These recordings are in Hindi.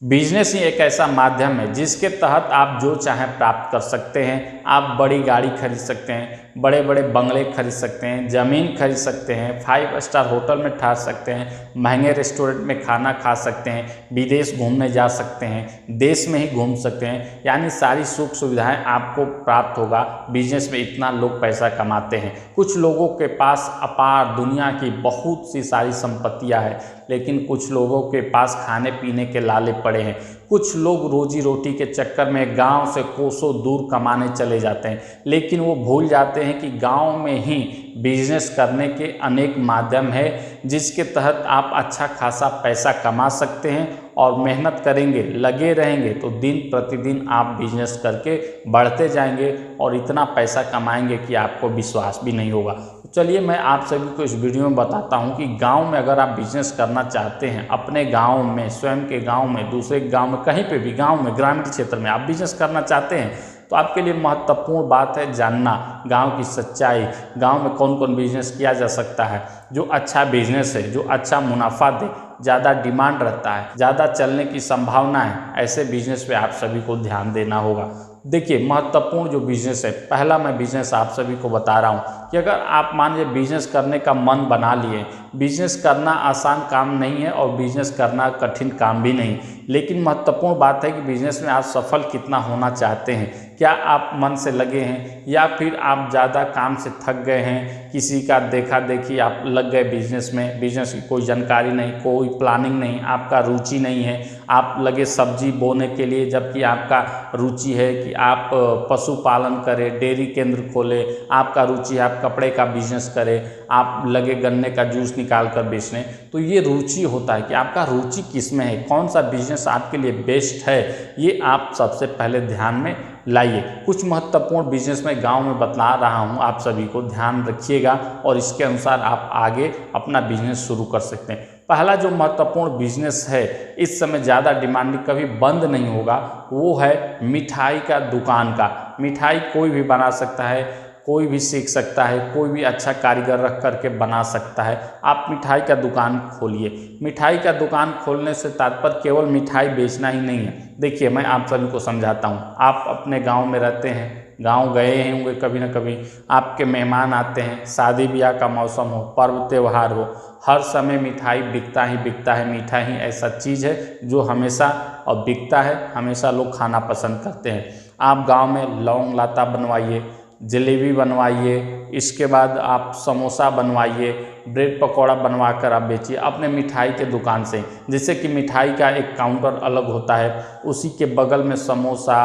बिजनेस ही एक ऐसा माध्यम है जिसके तहत आप जो चाहें प्राप्त कर सकते हैं। आप बड़ी गाड़ी खरीद सकते हैं, बड़े बड़े बंगले खरीद सकते हैं, ज़मीन खरीद सकते हैं, 5 स्टार होटल में ठहर सकते हैं, महंगे रेस्टोरेंट में खाना खा सकते हैं, विदेश घूमने जा सकते हैं, देश में ही घूम सकते हैं। यानी सारी सुख सुविधाएं आपको प्राप्त होगा। बिजनेस में इतना लोग पैसा कमाते हैं। कुछ लोगों के पास अपार दुनिया की बहुत सी सारी संपत्तियां हैं, लेकिन कुछ लोगों के पास खाने पीने के लाले पड़े हैं। कुछ लोग रोजी रोटी के चक्कर में गांव से कोसों दूर कमाने चले जाते हैं, लेकिन वो भूल जाते हैं कि गांव में ही बिजनेस करने के अनेक माध्यम है जिसके तहत आप अच्छा खासा पैसा कमा सकते हैं। और मेहनत करेंगे, लगे रहेंगे तो दिन प्रतिदिन आप बिजनेस करके बढ़ते जाएंगे और इतना पैसा कमाएंगे कि आपको विश्वास भी नहीं होगा। तो चलिए मैं आप सभी को इस वीडियो में बताता हूं कि गांव में अगर आप बिजनेस करना चाहते हैं, अपने गांव में, स्वयं के गांव में, दूसरे गांव में, कहीं पे भी गांव में, ग्रामीण क्षेत्र में आप बिजनेस करना चाहते हैं तो आपके लिए महत्वपूर्ण बात है जानना गांव की सच्चाई, गांव में कौन कौन बिजनेस किया जा सकता है जो अच्छा बिजनेस है, जो अच्छा मुनाफा दे, ज़्यादा डिमांड रहता है, ज़्यादा चलने की संभावना है। ऐसे बिजनेस पे आप सभी को ध्यान देना होगा। देखिए, महत्वपूर्ण जो बिजनेस है, पहला मैं बिजनेस आप सभी को बता रहा हूँ कि अगर आप मान लीजिए बिजनेस करने का मन बना लिए, बिजनेस करना आसान काम नहीं है और बिजनेस करना कठिन काम भी नहीं, लेकिन महत्वपूर्ण बात है कि बिजनेस में आप सफल कितना होना चाहते हैं। क्या आप मन से लगे हैं या फिर आप ज़्यादा काम से थक गए हैं, किसी का देखा देखी आप लग गए बिजनेस में, बिजनेस की कोई जानकारी नहीं, कोई प्लानिंग नहीं, आपका रुचि नहीं है, आप लगे सब्जी बोने के लिए जबकि आपका रुचि है कि आप पशुपालन करें, डेयरी केंद्र खोलें, आपका रुचि है आप कपड़े का बिजनेस करें, आप लगे गन्ने का जूस निकाल कर बेचने। तो ये रुचि होता है कि आपका रुचि किस में है, कौन सा बिजनेस आपके लिए बेस्ट है, ये आप सबसे पहले ध्यान में लाइए। कुछ महत्वपूर्ण बिजनेस मैं गांव में बता रहा हूं, आप सभी को ध्यान रखिएगा और इसके अनुसार आप आगे अपना बिजनेस शुरू कर सकते हैं। पहला जो महत्वपूर्ण बिजनेस है, इस समय ज़्यादा डिमांडिंग, कभी बंद नहीं होगा, वो है मिठाई का दुकान का। मिठाई कोई भी बना सकता है, कोई भी सीख सकता है, कोई भी अच्छा कारीगर रख करके बना सकता है। आप मिठाई का दुकान खोलिए। मिठाई का दुकान खोलने से तात्पर्य केवल मिठाई बेचना ही नहीं है। देखिए, मैं आप सभी को समझाता हूँ। आप अपने गांव में रहते हैं, गांव गए होंगे कभी ना कभी, आपके मेहमान आते हैं, शादी ब्याह का मौसम हो, पर्व त्यौहार हो, हर समय मिठाई बिकता ही बिकता है। मिठाई ऐसा चीज़ है जो हमेशा और बिकता है, हमेशा लोग खाना पसंद करते हैं। आप गांव में लौंग लाता बनवाइए, जलेबी बनवाइए, इसके बाद आप समोसा बनवाइए, ब्रेड पकौड़ा बनवा कर आप बेचिए अपने मिठाई के दुकान से। जैसे कि मिठाई का एक काउंटर अलग होता है, उसी के बगल में समोसा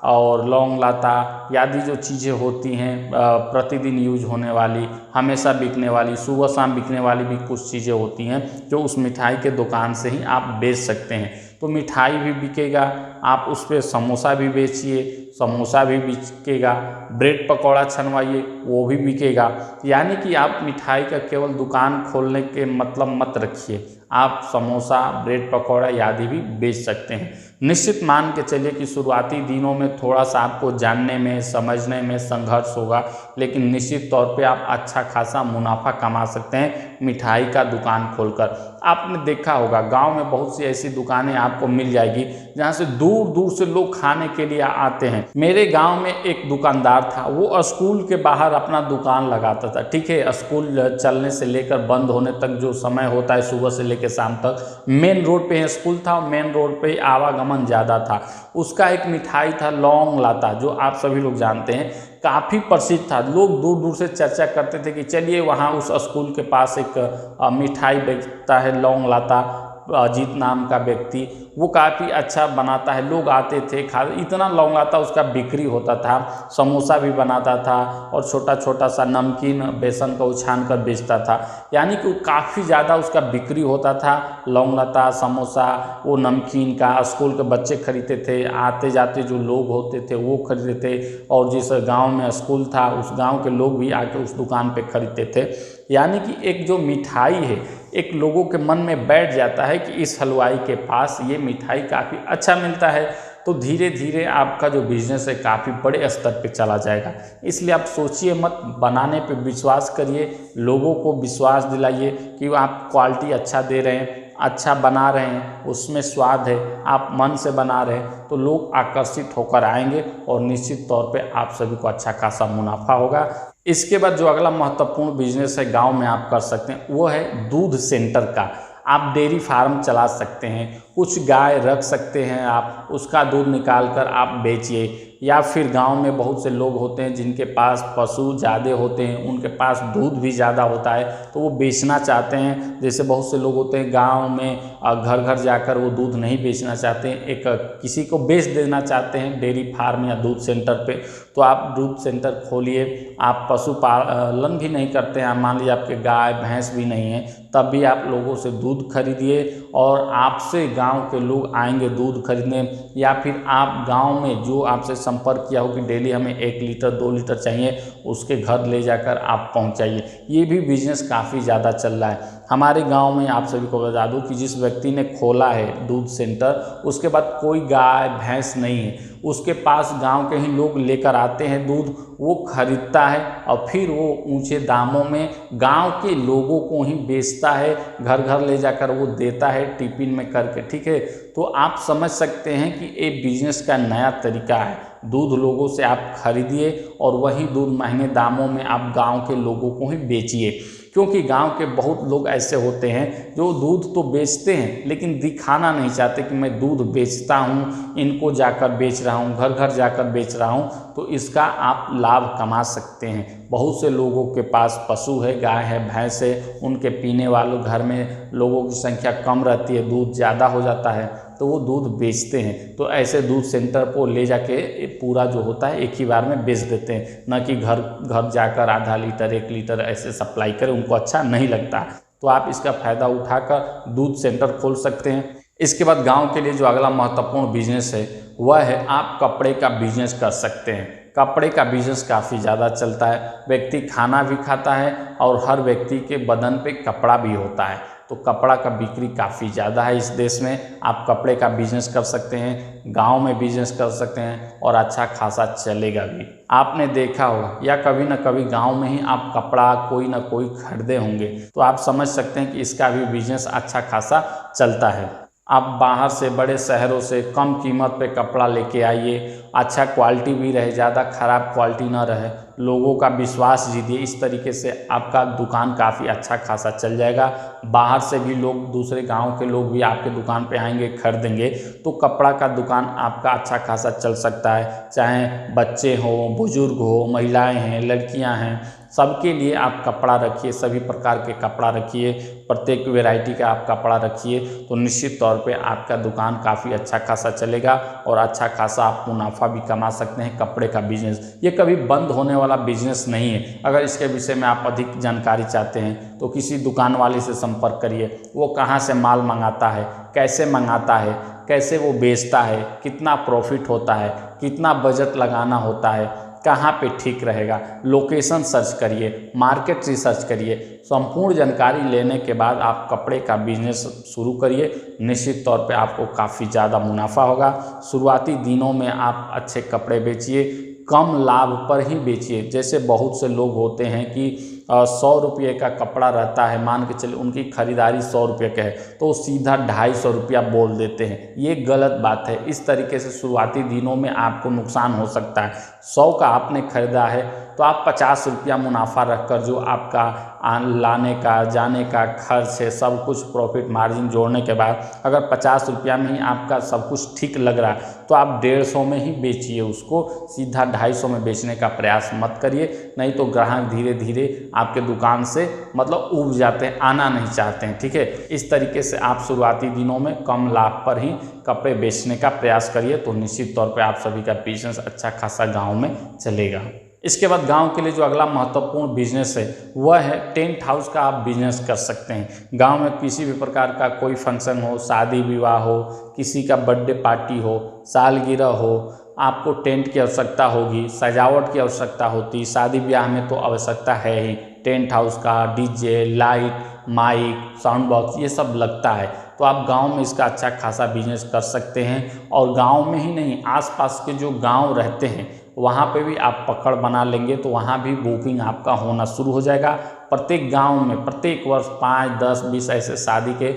और लौंग लाता आदि जो चीज़ें होती हैं प्रतिदिन यूज होने वाली, हमेशा बिकने वाली, सुबह शाम बिकने वाली भी कुछ चीज़ें होती हैं जो उस मिठाई के दुकान से ही आप बेच सकते हैं। तो मिठाई भी बिकेगा, आप उस पर समोसा भी बेचिए, समोसा भी बिकेगा, ब्रेड पकौड़ा छनवाइए, वो भी बिकेगा। यानी कि आप मिठाई का केवल दुकान खोलने के मतलब मत रखिए, आप समोसा, ब्रेड पकौड़ा आदि भी बेच सकते हैं। निश्चित मान के चलिए कि शुरुआती दिनों में थोड़ा सा आपको जानने में, समझने में संघर्ष होगा, लेकिन निश्चित तौर पे आप अच्छा खासा मुनाफा कमा सकते हैं मिठाई का दुकान खोलकर। आपने देखा होगा गांव में बहुत सी ऐसी दुकानें आपको मिल जाएगी जहां से दूर दूर से लोग खाने के लिए आते हैं। मेरे गांव में एक दुकानदार था, वो स्कूल के बाहर अपना दुकान लगाता था। ठीक है, स्कूल चलने से लेकर बंद होने तक जो समय होता है, सुबह से लेकर शाम तक, मेन रोड पे स्कूल था, मेन रोड पे आवागमन ज़्यादा था। उसका एक मिठाई था लौंग लाता, जो आप सभी लोग जानते हैं, काफ़ी प्रसिद्ध था। लोग दूर दूर से चर्चा करते थे कि चलिए वहाँ उस स्कूल के पास एक मिठाई बेचता है लौंग लाता, अजीत नाम का व्यक्ति, वो काफ़ी अच्छा बनाता है। लोग आते थे, खा, इतना लौंग लाता उसका बिक्री होता था। समोसा भी बनाता था और छोटा छोटा सा नमकीन बेसन का उछान कर बेचता था। यानी कि काफ़ी ज़्यादा उसका बिक्री होता था। लौंग लाता, समोसा, वो नमकीन का स्कूल के बच्चे खरीदते थे, आते जाते जो लोग होते थे वो खरीदते थे, और जिस गांव में स्कूल था उस गांव के लोग भी आके उस दुकान पे खरीदते थे। यानी कि एक जो मिठाई है, एक लोगों के मन में बैठ जाता है कि इस हलवाई के पास ये मिठाई काफ़ी अच्छा मिलता है, तो धीरे धीरे आपका जो बिजनेस है काफ़ी बड़े स्तर पे चला जाएगा। इसलिए आप सोचिए मत, बनाने पे विश्वास करिए, लोगों को विश्वास दिलाइए कि आप क्वालिटी अच्छा दे रहे हैं, अच्छा बना रहे हैं, उसमें स्वाद है, आप मन से बना रहे हैं, तो लोग आकर्षित होकर आएंगे और निश्चित तौर पे आप सभी को अच्छा खासा मुनाफा होगा। इसके बाद जो अगला महत्वपूर्ण बिजनेस है गांव में आप कर सकते हैं वो है दूध सेंटर का। आप डेयरी फार्म चला सकते हैं, कुछ गाय रख सकते हैं, आप उसका दूध निकाल कर आप बेचिए। या फिर गांव में बहुत से लोग होते हैं जिनके पास पशु ज़्यादा होते हैं, उनके पास दूध भी ज़्यादा होता है, तो वो बेचना चाहते हैं। जैसे बहुत से लोग होते हैं गांव में घर घर जाकर वो दूध नहीं बेचना चाहते हैं, एक किसी को बेच देना चाहते हैं डेयरी फार्म या दूध सेंटर पे, तो आप दूध सेंटर खोलिए। आप पशुपालन भी नहीं करते हैं, मान लीजिए आपके गाय भैंस भी नहीं है, तब भी आप लोगों से दूध खरीदिए और आपसे गांव के लोग आएंगे दूध खरीदने। या फिर आप गांव में जो आपसे संपर्क किया हो कि डेली हमें 1 लीटर 2 लीटर चाहिए, उसके घर ले जाकर आप पहुंचाइए। ये भी बिजनेस काफ़ी ज़्यादा चल रहा है हमारे गांव में। आप सभी को बता दूं कि जिस व्यक्ति ने खोला है दूध सेंटर, उसके बाद कोई गाय भैंस नहीं है, उसके पास गांव के ही लोग लेकर आते हैं दूध, वो खरीदता है और फिर वो ऊंचे दामों में गांव के लोगों को ही बेचता है, घर घर ले जाकर वो देता है टिफिन में करके, ठीक है। तो आप समझ सकते हैं कि ये बिजनेस का नया तरीका है। दूध लोगों से आप खरीदिए और वही दूध महंगे दामों में आप गांव के लोगों को ही बेचिए, क्योंकि गांव के बहुत लोग ऐसे होते हैं जो दूध तो बेचते हैं लेकिन दिखाना नहीं चाहते कि मैं दूध बेचता हूं, इनको जाकर बेच रहा हूं, घर घर जाकर बेच रहा हूं। तो इसका आप लाभ कमा सकते हैं। बहुत से लोगों के पास पशु है, गाय है, भैंस है, उनके पीने वालों घर में लोगों की संख्या कम रहती है, दूध ज़्यादा हो जाता है तो वो दूध बेचते हैं। तो ऐसे दूध सेंटर को ले जाके पूरा जो होता है एक ही बार में बेच देते हैं, न कि घर घर जाकर आधा लीटर 1 लीटर ऐसे सप्लाई करें, उनको अच्छा नहीं लगता। तो आप इसका फ़ायदा उठाकर दूध सेंटर खोल सकते हैं। इसके बाद गांव के लिए जो अगला महत्वपूर्ण बिजनेस है वह है आप कपड़े का बिजनेस कर सकते हैं। कपड़े का बिजनेस काफ़ी ज़्यादा चलता है, व्यक्ति खाना भी खाता है और हर व्यक्ति के बदन पे कपड़ा भी होता है, तो कपड़ा का बिक्री काफ़ी ज़्यादा है इस देश में। आप कपड़े का बिजनेस कर सकते हैं, गांव में बिजनेस कर सकते हैं और अच्छा खासा चलेगा भी। आपने देखा होगा या कभी ना कभी गांव में ही आप कपड़ा कोई ना कोई खरीदे होंगे, तो आप समझ सकते हैं कि इसका भी बिजनेस अच्छा खासा चलता है। आप बाहर से बड़े शहरों से कम कीमत पे कपड़ा लेके आइए, अच्छा क्वालिटी भी रहे, ज़्यादा ख़राब क्वालिटी ना रहे, लोगों का विश्वास जीतिए। इस तरीके से आपका दुकान काफ़ी अच्छा खासा चल जाएगा। बाहर से भी लोग, दूसरे गांव के लोग भी आपके दुकान पे आएंगे, खरीदेंगे, तो कपड़ा का दुकान आपका अच्छा खासा चल सकता है। चाहे बच्चे हों, बुजुर्ग हो, महिलाएं हैं, लड़कियां हैं, सबके लिए आप कपड़ा रखिए, सभी प्रकार के कपड़ा रखिए, प्रत्येक वैरायटी का आप कपड़ा रखिए, तो निश्चित तौर पे आपका दुकान काफ़ी अच्छा खासा चलेगा और अच्छा खासा आप मुनाफा भी कमा सकते हैं। कपड़े का बिजनेस ये कभी बंद होने वाला बिजनेस नहीं है। अगर इसके विषय में आप अधिक जानकारी चाहते हैं तो किसी दुकान वाले से संपर्क करिए, वो कहाँ से माल मंगाता है, कैसे मंगाता है, कैसे वो बेचता है, कितना प्रॉफिट होता है, कितना बजट लगाना होता है, कहाँ पे ठीक रहेगा, लोकेशन सर्च करिए, मार्केट रिसर्च करिए। संपूर्ण जानकारी लेने के बाद आप कपड़े का बिजनेस शुरू करिए, निश्चित तौर पे आपको काफ़ी ज़्यादा मुनाफा होगा। शुरुआती दिनों में आप अच्छे कपड़े बेचिए, कम लाभ पर ही बेचिए। जैसे बहुत से लोग होते हैं कि 100 रुपये का कपड़ा रहता है, मान के चलिए उनकी खरीदारी 100 रुपये का है, तो सीधा 250 रुपया बोल देते हैं, ये गलत बात है। इस तरीके से शुरुआती दिनों में आपको नुकसान हो सकता है। 100 का आपने खरीदा है तो आप 50 रुपया मुनाफा रखकर, जो आपका लाने का जाने का खर्च है, सब कुछ प्रॉफिट मार्जिन जोड़ने के बाद अगर 50 रुपया में ही आपका सब कुछ ठीक लग रहा है तो आप 150 में ही बेचिए उसको, सीधा 250 में बेचने का प्रयास मत करिए, नहीं तो ग्राहक धीरे धीरे आपके दुकान से मतलब उब जाते हैं, आना नहीं चाहते हैं, ठीक है। इस तरीके से आप शुरुआती दिनों में कम लाभ पर ही कपड़े बेचने का प्रयास करिए, तो निश्चित तौर पे आप सभी का बिजनेस अच्छा खासा गांव में चलेगा। इसके बाद गांव के लिए जो अगला महत्वपूर्ण बिजनेस है वह है टेंट हाउस का आप बिजनेस कर सकते हैं। गांव में किसी भी प्रकार का कोई फंक्शन हो, शादी विवाह हो, किसी का बर्थडे पार्टी हो, सालगिरह हो, आपको टेंट की आवश्यकता होगी, सजावट की आवश्यकता होती, शादी ब्याह में तो आवश्यकता है ही, टेंट हाउस का, DJ, light, mic, sound box, ये सब लगता है। तो आप गांव में इसका अच्छा खासा बिजनेस कर सकते हैं और गांव में ही नहीं, आसपास के जो गांव रहते हैं वहाँ पे भी आप पकड़ बना लेंगे तो वहाँ भी बुकिंग आपका होना शुरू हो जाएगा। प्रत्येक गांव में प्रत्येक वर्ष 5, 10, 20 ऐसे शादी के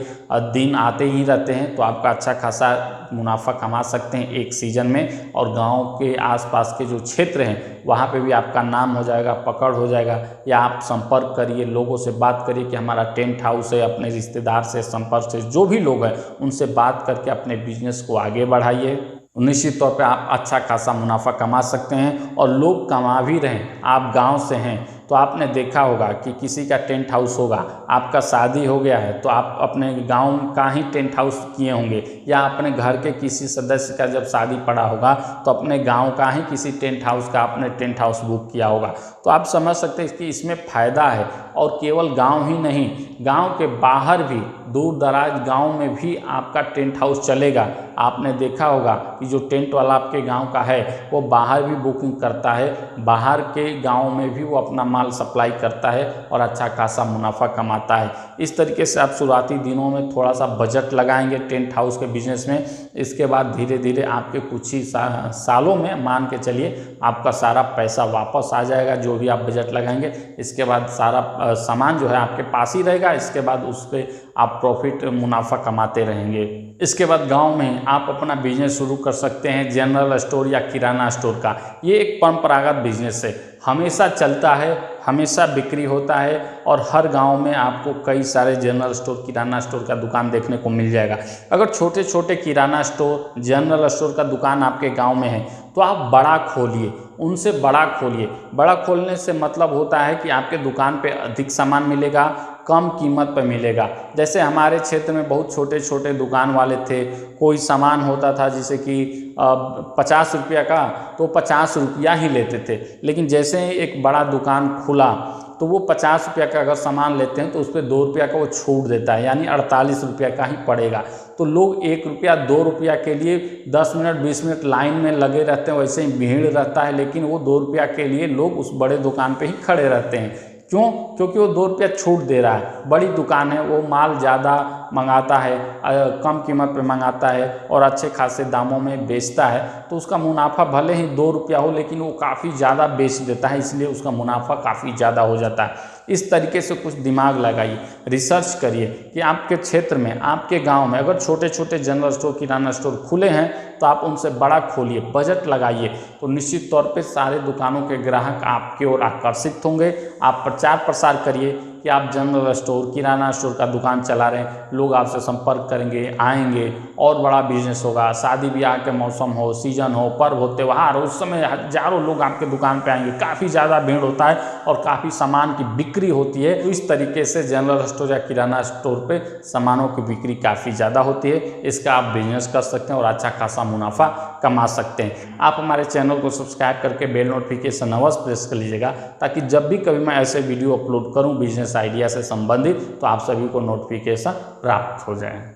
दिन आते ही रहते हैं, तो आपका अच्छा खासा मुनाफा कमा सकते हैं एक सीज़न में। और गांव के आसपास के जो क्षेत्र हैं वहाँ पे भी आपका नाम हो जाएगा, पकड़ हो जाएगा। या आप संपर्क करिए, लोगों से बात करिए कि हमारा टेंट हाउस है, अपने रिश्तेदार से संपर्क से जो भी लोग हैं उनसे बात करके अपने बिजनेस को आगे बढ़ाइए। निश्चित तौर पे आप अच्छा खासा मुनाफा कमा सकते हैं। और लोग कमा भी रहे हैं, आप गांव से हैं तो आपने देखा होगा कि किसी का टेंट हाउस होगा, आपका शादी हो गया है तो आप अपने गांव का ही टेंट हाउस किए होंगे, या अपने घर के किसी सदस्य का जब शादी पड़ा होगा तो अपने गांव का ही किसी टेंट हाउस का आपने टेंट हाउस बुक किया होगा। तो आप समझ सकते हैं कि इसमें फ़ायदा है। और केवल गांव ही नहीं, गांव के बाहर भी, दूर दराज गांव में भी आपका टेंट हाउस चलेगा। आपने देखा होगा कि जो टेंट वाला आपके गांव का है वो बाहर भी बुकिंग करता है, बाहर के गांव में भी वो अपना माल सप्लाई करता है और अच्छा खासा मुनाफा कमाता है। इस तरीके से आप शुरुआती दिनों में थोड़ा सा बजट लगाएंगे टेंट हाउस के बिजनेस में। इसके बाद धीरे धीरे आपके कुछ ही सालों में मान के चलिए आपका सारा पैसा वापस आ जाएगा, जो भी आप बजट लगाएंगे। इसके बाद सारा सामान जो है आपके पास ही रहेगा। इसके बाद उस पर आप प्रॉफिट मुनाफा कमाते रहेंगे। इसके बाद गांव में आप अपना बिजनेस शुरू कर सकते हैं, जनरल स्टोर या किराना स्टोर का। ये एक परंपरागत बिजनेस है, हमेशा चलता है, हमेशा बिक्री होता है। और हर गांव में आपको कई सारे जनरल स्टोर, किराना स्टोर का दुकान देखने को मिल जाएगा। अगर छोटे छोटे किराना स्टोर, जनरल स्टोर का दुकान आपके गांव में है तो आप बड़ा खोलिए, उनसे बड़ा खोलिए। बड़ा खोलने से मतलब होता है कि आपके दुकान पे अधिक सामान मिलेगा, कम कीमत पर मिलेगा। जैसे हमारे क्षेत्र में बहुत छोटे छोटे दुकान वाले थे, कोई सामान होता था जैसे कि 50 रुपया का, तो 50 रुपया ही लेते थे। लेकिन जैसे ही एक बड़ा दुकान खुला तो वो 50 रुपया का अगर सामान लेते हैं तो उस पर 2 रुपया का वो छूट देता है, यानी 48 रुपया का ही पड़ेगा। तो लोग 1 रुपया 2 रुपया के लिए 10 मिनट 20 मिनट लाइन में लगे रहते हैं, वैसे ही भीड़ रहता है। लेकिन वो 2 रुपया के लिए लोग उस बड़े दुकान पे ही खड़े रहते हैं। क्यों? क्योंकि वो 2 रुपया छूट दे रहा है। बड़ी दुकान है, वो माल ज़्यादा मंगाता है, कम कीमत पे मंगाता है और अच्छे खासे दामों में बेचता है। तो उसका मुनाफा भले ही 2 रुपया हो, लेकिन वो काफ़ी ज़्यादा बेच देता है, इसलिए उसका मुनाफा काफ़ी ज़्यादा हो जाता है। इस तरीके से कुछ दिमाग लगाइए, रिसर्च करिए कि आपके क्षेत्र में, आपके गांव में अगर छोटे छोटे जनरल स्टोर, किराना स्टोर खुले हैं तो आप उनसे बड़ा खोलिए, बजट लगाइए। तो निश्चित तौर पे सारे दुकानों के ग्राहक आपकी ओर आकर्षित होंगे। आप प्रचार प्रसार करिए कि आप जनरल स्टोर, किराना स्टोर का दुकान चला रहे हैं, लोग आपसे संपर्क करेंगे, आएंगे और बड़ा बिजनेस होगा। शादी ब्याह के मौसम हो, सीजन हो, पर्व हो, त्यौहार हो, उस समय हजारों लोग आपके दुकान पे आएंगे, काफ़ी ज़्यादा भीड़ होता है और काफ़ी सामान की बिक्री होती है। तो इस तरीके से जनरल स्टोर या किराना स्टोर पे सामानों की बिक्री काफ़ी ज़्यादा होती है। इसका आप बिजनेस कर सकते हैं और अच्छा खासा मुनाफा कमा सकते हैं। आप हमारे चैनल को सब्सक्राइब करके बेल नोटिफिकेशन अवश्य प्रेस कर लीजिएगा, ताकि जब भी कभी मैं ऐसे वीडियो अपलोड करूं बिजनेस आइडिया से संबंधित तो आप सभी को नोटिफिकेशन प्राप्त हो जाए।